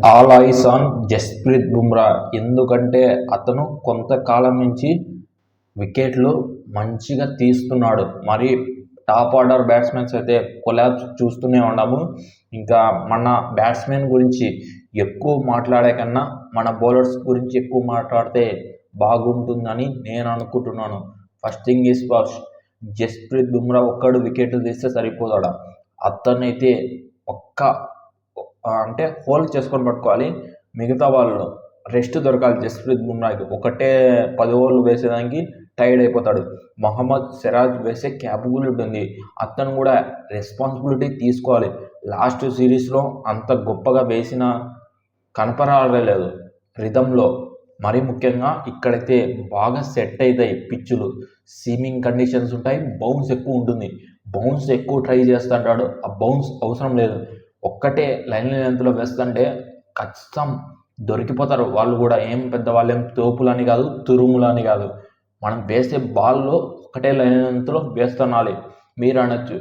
All eyes on Jasprit Bumrah. ఎందుకంటే అతను కొంతకాలం నుంచి వికెట్లు మంచిగా తీస్తున్నాడు. మరి టాప్ ఆర్డర్ బ్యాట్స్మెన్స్ అయితే కొలాబ్స్ చూస్తూనే ఉన్నాము. ఇంకా మన బ్యాట్స్మెన్ గురించి ఎక్కువ మాట్లాడే కన్నా మన బౌలర్స్ గురించి ఎక్కువ మాట్లాడితే బాగుంటుందని నేను అనుకుంటున్నాను. First thing is first, Jasprit Bumrah ఒక్కడు వికెట్లు తీస్తే సరిపోతాడా? అతనైతే ఒక్క అంటే హోల్డ్ చేసుకొని పట్టుకోవాలి. మిగతా వాళ్ళు రెస్ట్ దొరకాలి. జస్ప్రీత్ బుమ్రాకి ఒకటే 10 ఓవర్లు వేసేదానికి టైర్డ్ అయిపోతాడు. మహమ్మద్ సిరాజ్ వేసే క్యాపబిలిటీ ఉంది. అతను కూడా రెస్పాన్సిబిలిటీ తీసుకోవాలి. లాస్ట్ సిరీస్లో అంత గొప్పగా వేసిన కనపరాలేదు రిధంలో. మరీ ముఖ్యంగా ఇక్కడైతే బాగా సెట్ అవుతాయి పిచ్చులు. సీమింగ్ కండిషన్స్ ఉంటాయి, బౌన్స్ ఎక్కువ ఉంటుంది. బౌన్స్ ఎక్కువ ట్రై చేస్తుంటాడు, ఆ బౌన్స్ అవసరం లేదు. ఒక్కటే లైన్ లెంత్లో వేస్తుంటే ఖచ్చితం దొరికిపోతారు. వాళ్ళు కూడా ఏం పెద్దవాళ్ళు, ఏం తోపులని కాదు, తురుములని కాదు. మనం వేసే బాల్లో ఒకటే లైన్ లెంత్లో వేస్తున్నాలి. మీరు అనొచ్చు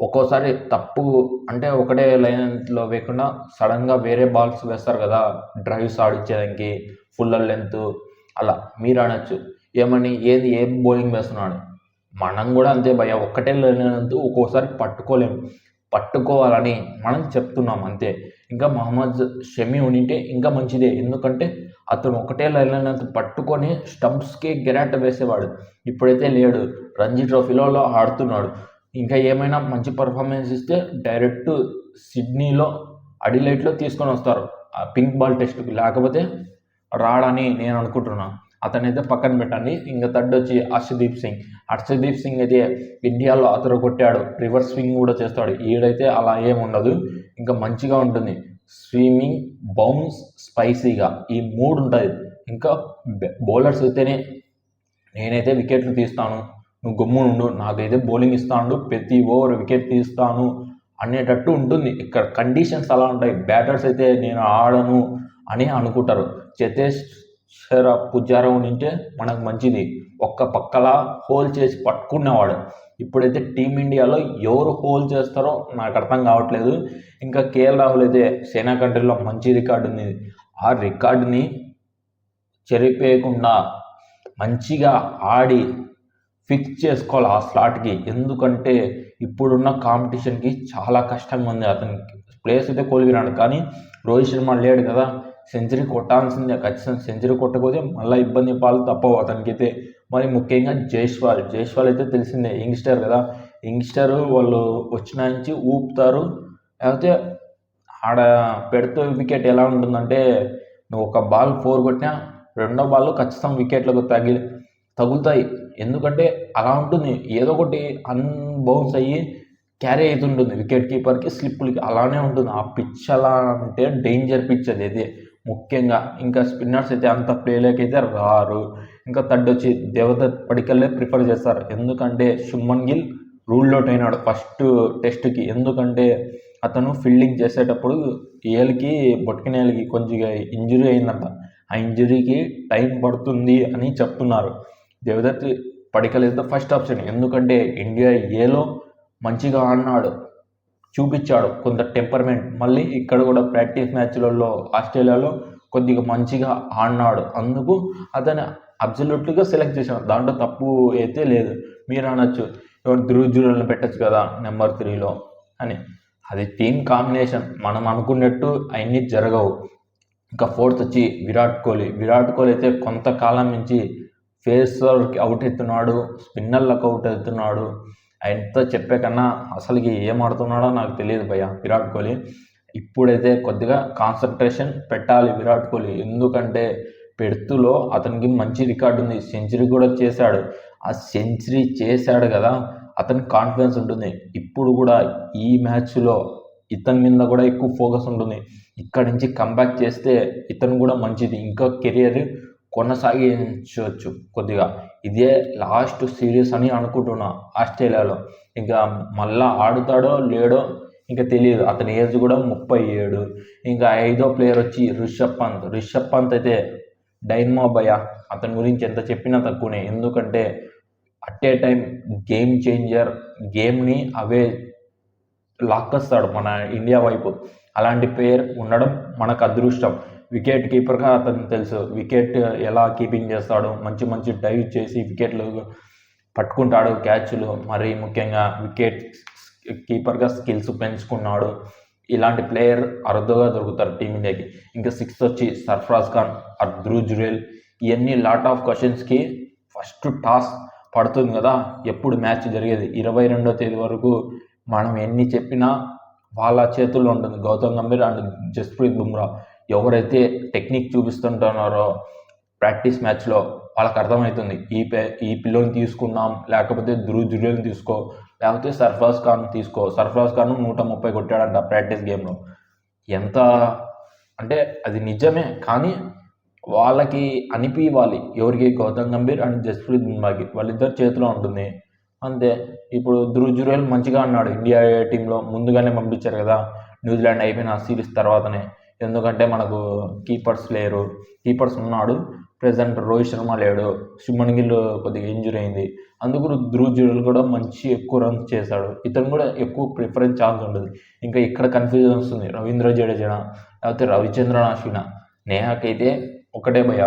ఒక్కోసారి తప్పు అంటే ఒకటే లైన్ లెంత్లో వేయకుండా సడన్గా వేరే బాల్స్ వేస్తారు కదా, డ్రైవ్స్ ఆడిచ్చేదానికి ఫుల్ లెంత్ అలా. మీరు అనొచ్చు ఏమని, ఏం బౌలింగ్ వేస్తున్నాడు. మనం కూడా అంతే భయ, ఒక్కటే లైన్ లెంత్ ఒక్కోసారి పట్టుకోవాలని మనం చెప్తున్నాం అంతే. ఇంకా మహమ్మద్ షమి ఉంటే ఇంకా మంచిదే. ఎందుకంటే అతను ఒకటే లైన్ లెంత్ పట్టుకొని స్టంప్స్కి గెరాట్ వేసేవాడు. ఇప్పుడైతే లేడు, రంజీ ట్రోఫీలో ఆడుతున్నాడు. ఇంకా ఏమైనా మంచి పర్ఫార్మెన్స్ ఇస్తే డైరెక్ట్ సిడ్నీలో అడిలైట్లో తీసుకొని వస్తారు ఆ పింక్ బాల్ టెస్ట్కి, లేకపోతే రాడని నేను అనుకుంటున్నాను. అతనైతే పక్కన పెట్టండి. ఇంకా థర్డ్ వచ్చి హర్షదీప్ సింగ్ అయితే ఇండియాలో అతను కొట్టాడు, రివర్స్ స్వింగ్ కూడా చేస్తాడు. ఈడైతే అలా ఏముండదు, ఇంకా మంచిగా ఉంటుంది. స్విమ్మింగ్, బౌన్స్, స్పైసీగా ఈ 3 ఉంటుంది. ఇంకా బౌలర్స్ అయితేనే నేనైతే వికెట్లు తీస్తాను, నువ్వు గమ్మునుండు, నాకైతే బౌలింగ్ ఇస్తాను, ప్రతి ఓవర్ వికెట్ తీస్తాను అనేటట్టు ఉంటుంది. ఇక్కడ కండిషన్స్ అలా ఉంటాయి. బ్యాటర్స్ అయితే నేను ఆడను అని అనుకుంటారు. చేతేశ్వర పుజారా ఉంటే మనకు మంచిది, ఒక్క పక్కలా హోల్ చేసి పట్టుకునేవాడు. ఇప్పుడైతే టీమిండియాలో ఎవరు హోల్ చేస్తారో నాకు అర్థం కావట్లేదు. ఇంకా కేఎల్ రాహుల్ అయితే సేనా కంట్రీలో మంచి రికార్డు ఉంది. ఆ రికార్డుని చెరిపేయకుండా మంచిగా ఆడి ఫిక్స్ చేసుకోవాలి ఆ స్లాట్కి. ఎందుకంటే ఇప్పుడున్న కాంపిటీషన్కి చాలా కష్టంగా ఉంది. అతనికి ప్లేస్ అయితే కోల్పోయినాడు, కానీ రోహిత్ శర్మ లేడు కదా, సెంచరీ కొట్టాల్సిందే. ఖచ్చితంగా సెంచరీ కొట్టకపోతే మళ్ళీ ఇబ్బంది పాలు తప్పవు అతనికైతే. మరి ముఖ్యంగా జైస్వాల్ అయితే తెలిసిందే, యంగ్స్టర్ కదా. యంగ్స్టర్ వాళ్ళు వచ్చిన నుంచి ఊపుతారు. లేకపోతే ఆడ పెడితే వికెట్ ఎలా ఉంటుందంటే, నువ్వు ఒక బాల్ 4 కొట్టినా రెండో బాల్ ఖచ్చితంగా వికెట్లకు తగులుతాయి. ఎందుకంటే అలా ఉంటుంది, ఏదో ఒకటి అన్బౌన్స్ అయ్యి క్యారీ అవుతుంటుంది వికెట్ కీపర్కి, స్లిప్పులకి అలానే ఉంటుంది. ఆ పిచ్ అలా అంటే డేంజర్ పిచ్ అది అయితే ముఖ్యంగా. ఇంకా స్పిన్నర్స్ అయితే అంత ప్లేలోకి అయితే రారు. ఇంకా థర్డ్ వచ్చి దేవదత్ పడికల్లే ప్రిఫర్ చేస్తారు. ఎందుకంటే శుభ్మన్ గిల్ రూల్ అవుట్ అయినాడు ఫస్ట్ టెస్ట్కి. ఎందుకంటే అతను ఫీల్డింగ్ చేసేటప్పుడు ఏళ్ళకి బొట్టినేళ్ళకి కొంచెం ఇంజురీ అయిందంట. ఆ ఇంజురీకి టైం పడుతుంది అని చెప్తున్నారు. Devdutt Padikkal is the first option. ఎందుకంటే ఇండియా ఏలో మంచిగా ఆడినాడు, చూపించాడు కొంత టెంపర్మెంట్. మళ్ళీ ఇక్కడ కూడా ప్రాక్టీస్ మ్యాచ్లలో ఆస్ట్రేలియాలో కొద్దిగా మంచిగా ఆడినాడు. అందుకు అతను అబ్సల్యూట్లీగా సెలెక్ట్ చేశాను, దాంట్లో తప్పు అయితే లేదు. మీరు అనొచ్చు ధ్రువ్ జురేల్ని పెట్టచ్చు కదా నెంబర్ 3లో అని. అది టీమ్ కాంబినేషన్, మనం అనుకున్నట్టు అవన్నీ జరగవు. ఇంకా ఫోర్త్ వచ్చి విరాట్ కోహ్లీ అయితే కొంతకాలం నుంచి ఫేసర్కి అవుట్ అవుతున్నాడు, స్పిన్నర్లకు అవుట్ అవుతున్నాడు. ఎంత చెప్పే కన్నా అసలుకి ఏం ఆడుతున్నాడో నాకు తెలియదు భయ్య విరాట్ కోహ్లీ. ఇప్పుడైతే కొద్దిగా కాన్సన్ట్రేషన్ పెట్టాలి విరాట్ కోహ్లీ. ఎందుకంటే పెర్త్లో అతనికి మంచి రికార్డు ఉంది, సెంచరీ కూడా చేశాడు. ఆ సెంచరీ చేశాడు కదా, అతనికి కాన్ఫిడెన్స్ ఉంటుంది. ఇప్పుడు కూడా ఈ మ్యాచ్లో ఇతని మీద కూడా ఎక్కువ ఫోకస్ ఉంటుంది. ఇక్కడి నుంచి కంబ్యాక్ చేస్తే ఇతను కూడా మంచిది, ఇంకా కెరియర్ కొనసాగించవచ్చు కొద్దిగా. ఇదే లాస్ట్ సిరీస్ అని అనుకుంటున్నా ఆస్ట్రేలియాలో. ఇంకా మళ్ళా ఆడుతాడో లేడో ఇంకా తెలియదు. అతని ఏజ్ కూడా 37. ఇంకా 5వ ప్లేయర్ వచ్చి రిషబ్ పంత్ అయితే డైనమో భయ. అతని గురించి ఎంత చెప్పినా తక్కువనే. ఎందుకంటే at a time game changer, గేమ్ని అవే లాక్కొస్తాడు మన ఇండియా వైపు. అలాంటి ప్లేయర్ ఉండడం మనకు అదృష్టం. వికెట్ కీపర్గా అతనికి తెలుసు వికెట్ ఎలా కీపింగ్ చేస్తాడు, మంచి మంచి డైవ్ చేసి వికెట్లు పట్టుకుంటాడు, క్యాచ్లు. మరి ముఖ్యంగా వికెట్ కీపర్గా స్కిల్స్ పెంచుకున్నాడు. ఇలాంటి ప్లేయర్ అరుదుగా దొరుకుతారు టీమిండియాకి. ఇంకా 6th వచ్చి సర్ఫరాజ్ ఖాన్ ఆర్ ధ్రువ్ జురేల్. ఇవన్నీ లాట్ ఆఫ్ క్వశ్చన్స్కి ఫస్ట్ టాస్ పడుతుంది కదా, ఎప్పుడు మ్యాచ్ జరిగేది 22వ తేదీ వరకు మనం ఎన్ని చెప్పినా వాళ్ళ చేతుల్లో ఉంటుంది. గౌతమ్ గంభీర్ అండ్ జస్ప్రీత్ బుమ్రా ఎవరైతే టెక్నిక్ చూపిస్తుంటున్నారో ప్రాక్టీస్ మ్యాచ్లో వాళ్ళకి అర్థమవుతుంది ఈ పిల్లోని తీసుకున్నాం, లేకపోతే ధ్రువ్ జురేల్ని తీసుకో, లేకపోతే సర్ఫరాజ్ ఖాన్ తీసుకో. సర్ఫరాజ్ ఖాన్ 130 కొట్టాడంట ప్రాక్టీస్ గేమ్లో. ఎంత అంటే అది నిజమే, కానీ వాళ్ళకి అనిపించాలి ఎవరికి, గౌతమ్ గంభీర్ అండ్ జస్ప్రీత్ బుమ్రాకి. వాళ్ళిద్దరు చేతిలో ఉంటుంది అంతే. ఇప్పుడు ధ్రువ్ జురేల్ మంచిగా అన్నాడు, ఇండియా టీంలో ముందుగానే పంపించారు కదా న్యూజిలాండ్ అయిపోయిన సిరీస్ తర్వాతనే. ఎందుకంటే మనకు కీపర్స్ లేరు, కీపర్స్ ఉన్నాడు ప్రజెంట్ రోహిత్ శర్మ లేడు, శుభ్మన్ గిల్ కొద్దిగా ఇంజురీ అయింది. అందుకు ధ్రువ్ జురేల్ కూడా మంచి ఎక్కువ రన్స్ చేశాడు, ఇతను కూడా ఎక్కువ ప్రిఫరెన్స్ ఛాన్స్ ఉంటుంది. ఇంకా ఇక్కడ కన్ఫ్యూజన్ వస్తుంది, రవీంద్ర జడేజా లేకపోతే రవిచంద్రన్ అశ్విన్. నేహాకైతే ఒకటే భయ,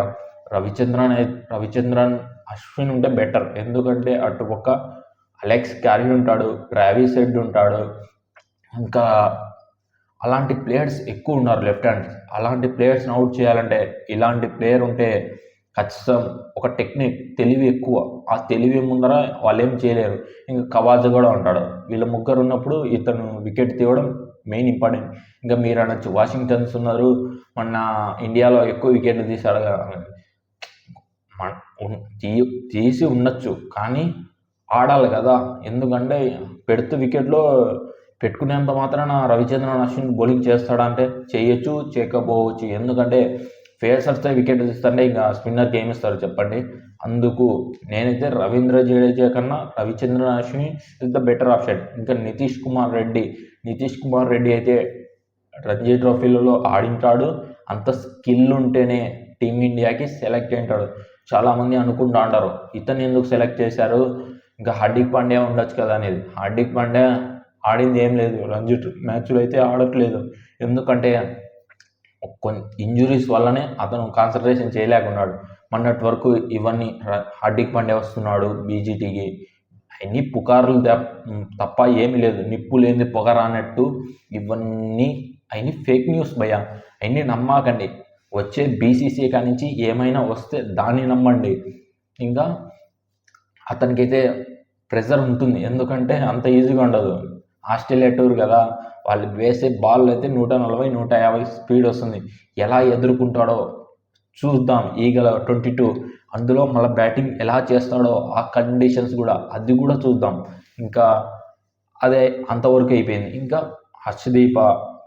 రవిచంద్రన్ అశ్విన్ ఉంటే బెటర్. ఎందుకంటే అటుపక్క అలెక్స్ క్యారీ ఉంటాడు, ట్రావిస్ హెడ్ ఉంటాడు, ఇంకా అలాంటి ప్లేయర్స్ ఎక్కువ ఉన్నారు లెఫ్ట్ హ్యాండ్. అలాంటి ప్లేయర్స్ని అవుట్ చేయాలంటే ఇలాంటి ప్లేయర్ ఉంటే ఖచ్చితం ఒక టెక్నిక్ తెలివి ఎక్కువ. ఆ తెలివి ముందర వాళ్ళు ఏం చేయలేరు. ఇంకా కవాజ కూడా ఉంటాడు. వీళ్ళ ముగ్గురు ఉన్నప్పుడు ఇతను వికెట్ తీయడం మెయిన్ ఇంపార్టెంట్. ఇంకా మీరు అనొచ్చు వాషింగ్టన్స్ ఉన్నారు, మొన్న ఇండియాలో ఎక్కువ వికెట్లు తీశాడు తీసి ఉండొచ్చు, కానీ ఆడాలి కదా. ఎందుకంటే పెడుతూ వికెట్లో పెట్టుకునేంత మాత్రాన రవిచంద్రన్ అశ్విన్ బౌలింగ్ చేస్తాడంటే చేయొచ్చు, చేయకపోవచ్చు. ఎందుకంటే ఫేసర్స్తో వికెట్ తీస్తుంటే ఇంకా స్పిన్నర్కి ఏమి ఇస్తారు చెప్పండి. అందుకు నేనైతే రవీంద్ర జడేజా కన్నా Ravichandran Ashwin is the better option. ఇంకా నితీష్ కుమార్ రెడ్డి అయితే రంజీ ట్రోఫీలలో ఆడింటాడు. అంత స్కిల్ ఉంటేనే టీమిండియాకి సెలెక్ట్ అయింటాడు. చాలామంది అనుకుంటూ ఉంటారు ఇతను ఎందుకు సెలెక్ట్ చేశారు, ఇంకా హార్దిక్ పాండ్యా ఉండొచ్చు కదా అనేది. హార్దిక్ పాండ్యా ఆడింది ఏం లేదు, రంజీ మ్యాచ్లో అయితే ఆడట్లేదు. ఎందుకంటే కొన్ని ఇంజురీస్ వల్లనే అతను కాన్సన్ట్రేషన్ చేయలేకున్నాడు. మొన్నటి వరకు ఇవన్నీ హార్దిక్ పాండ్యా వస్తున్నాడు బీజీటీకి, అన్ని పుకార్లు తప్ప ఏమీ లేదు, నిప్పు లేని పొగ అన్నట్టు. ఇవన్నీ అన్ని ఫేక్ న్యూస్ భయ, అన్నీ నమ్మకండి. వచ్చే బీసీసీ కాడి నుంచి ఏమైనా వస్తే దాన్ని నమ్మండి. ఇంకా అతనికైతే ప్రెజర్ ఉంటుంది, ఎందుకంటే అంత ఈజీగా ఉండదు. ఆస్ట్రేలియా టూర్ కదా, వాళ్ళు వేసే బాల్ అయితే 140-150 స్పీడ్ వస్తుంది. ఎలా ఎదుర్కొంటాడో చూద్దాం. ఈగల 22 అందులో మళ్ళీ బ్యాటింగ్ ఎలా చేస్తాడో ఆ కండిషన్స్ కూడా అది కూడా చూద్దాం. ఇంకా అదే అంతవరకు అయిపోయింది. ఇంకా హర్షదీప,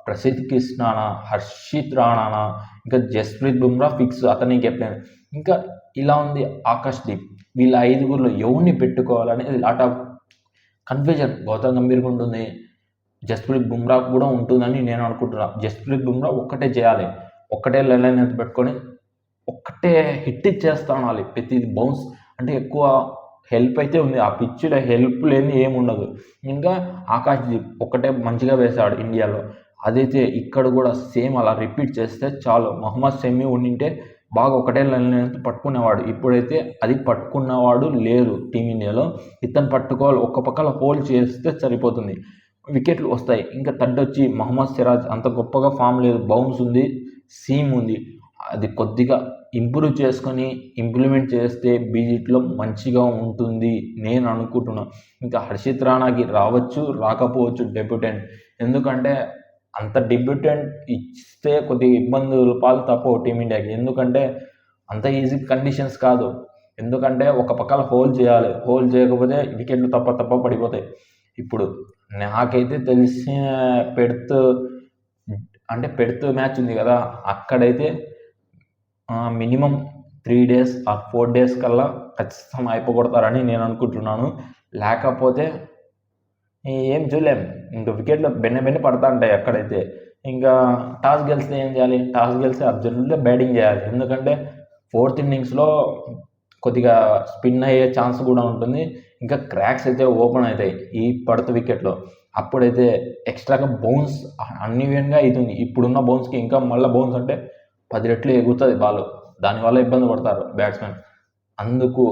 ప్రసిద్ధ్ కృష్ణానా, హర్షిత్ రాణానా, ఇంకా జస్ప్రీత్ బుమ్రా ఫిక్స్, అతని కెప్టెన్. ఇంకా ఇలా ఉంది ఆకాశ్దీప్. వీళ్ళ 5గురిలో ఎవరిని పెట్టుకోవాలనేది లాట్ ఆఫ్ కన్ఫ్యూజన్. గౌతమ్ గంభీర్కి ఉంటుంది, జస్ప్రీత్ బుమ్రాకు కూడా ఉంటుందని నేను అనుకుంటున్నాను. జస్ప్రీత్ బుమ్రా ఒక్కటే చేయాలి, ఒక్కటే లైన్ ఎంత పెట్టుకొని ఒక్కటే హిట్ ఇచ్చేస్తా ఉండాలి. ప్రతి బౌన్స్ అంటే ఎక్కువ హెల్ప్ అయితే ఉంది, ఆ పిచ్లో హెల్ప్ లేని ఏముండదు. ఇంకా ఆకాశ్దీప్ ఒక్కటే మంచిగా వేశాడు ఇండియాలో, అదైతే ఇక్కడ కూడా సేమ్ అలా రిపీట్ చేస్తే చాలు. మహమ్మద్ షమి ఉండింటే బాగా ఒకటే లైన్ పట్టుకునేవాడు. ఇప్పుడైతే అది పట్టుకున్నవాడు లేరు టీమిండియాలో. ఇతను పట్టుకోవాలి, ఒక్క పక్కల హోల్డ్ చేస్తే సరిపోతుంది, వికెట్లు వస్తాయి. ఇంకా థర్డ్ వచ్చి మహమ్మద్ సిరాజ్, అంత గొప్పగా ఫామ్ లేదు, బౌన్స్ ఉంది, సీమ్ ఉంది. అది కొద్దిగా ఇంప్రూవ్ చేసుకొని ఇంప్లిమెంట్ చేస్తే బీజీటీలో మంచిగా ఉంటుంది నేను అనుకుంటున్నాను. ఇంకా హర్షిత్ రాణాకి రావచ్చు రాకపోవచ్చు డెబ్యూటెంట్, ఎందుకంటే అంత డెబ్యూటెంట్ ఇస్తే కొద్దిగా ఇబ్బందులు పాలు తప్పవు టీమిండియాకి. ఎందుకంటే అంత ఈజీ కండిషన్స్ కాదు. ఎందుకంటే ఒక పక్కన హోల్డ్ చేయాలి, హోల్డ్ చేయకపోతే వికెట్లు తప్ప పడిపోతాయి. ఇప్పుడు నాకైతే తెలిసిన పెడ్త్ మ్యాచ్ ఉంది కదా, అక్కడైతే మినిమం 3 days or 4 days కల్లా ఖచ్చితంగా అయిపోగొడతారని నేను అనుకుంటున్నాను. లేకపోతే ఏం చూడలేం, ఇంకా వికెట్లు బెన్న పడతా ఉంటాయి అక్కడైతే. ఇంకా టాస్ గెలిస్తే ఏం చేయాలి, టాస్ గెలిస్తే అర్జెంటుగా బ్యాటింగ్ చేయాలి. ఎందుకంటే 4th innings కొద్దిగా స్పిన్ అయ్యే ఛాన్స్ కూడా ఉంటుంది. ఇంకా క్రాక్స్ అయితే ఓపెన్ అవుతాయి ఈ పడుతు వికెట్లో. అప్పుడైతే ఎక్స్ట్రాగా బౌన్స్ అన్ఈవెన్గా అవుతుంది. ఇప్పుడున్న బౌన్స్కి ఇంకా మళ్ళీ బౌన్స్ అంటే 10 రెట్లు ఎగురుతుంది బాల్. దానివల్ల ఇబ్బంది పడతారు బ్యాట్స్మెన్. అందుకు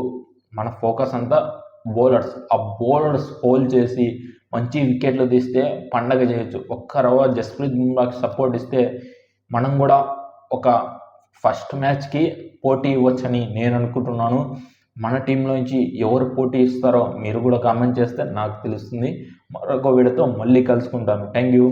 మన ఫోకస్ అంతా బౌలర్స్. ఆ బౌలర్స్ హోల్డ్ చేసి మంచి వికెట్లు తీస్తే పండగ చేయొచ్చు. ఒక్క రవ్వ జస్ప్రీత్ బుమ్రాకి సపోర్ట్ ఇస్తే మనం కూడా ఒక ఫస్ట్ మ్యాచ్కి పోటీ ఇవ్వచ్చని నేను అనుకుంటున్నాను. మన టీంలోంచి ఎవరు పోటీ ఇస్తారో మీరు కూడా కామెంట్ చేస్తే నాకు తెలుస్తుంది. మరొక వీడియోతో మళ్ళీ కలుసుకుంటాను. Thank you.